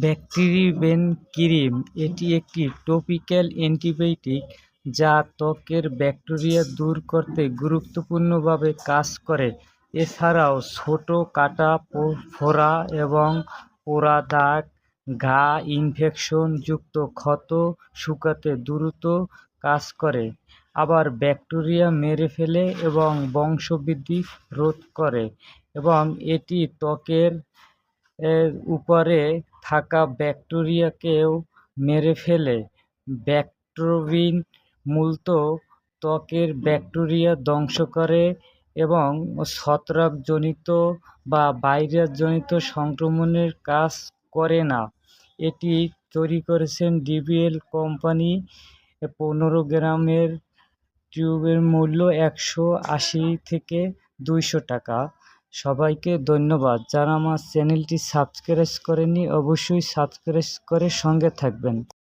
ব্যাকটেরিওবেন cream এটি একটি topical antibiotic যা ত্বকের ব্যাকটেরিয়া দূর করতে গুরুত্বপূর্ণভাবে কাজ করে। এছাড়াও ছোট কাটা, ফোড়া এবং পোড়া দাগ, ঘা, ইনফেকশন যুক্ত ক্ষত শুকাতে দ্রুত কাজ করে। আবার ব্যাকটেরিয়া মেরে ফেলে এবং বংশবৃদ্ধি রোধ করে এবং এটি ত্বকের উপরে থাকা ব্যাকটেরিয়াকেও মেরে ফেলে। ব্যাকটেরিওবেন মূলত ত্বকের ব্যাকটেরিয়া ধ্বংস করে এবং ছত্রাকজনিত বা ভাইরাসজনিত সংক্রমণের কাজ করে না। এটি তৈরি করেছে ডিবিএল কোম্পানি। 15 গ্রামের টিউবের মূল্য 180 থেকে 200 টাকা। সবাইকে ধন্যবাদ। যারা আমার চ্যানেলটি সাবস্ক্রাইব করেনি অবশ্যই সাবস্ক্রাইব করে সঙ্গে থাকবেন।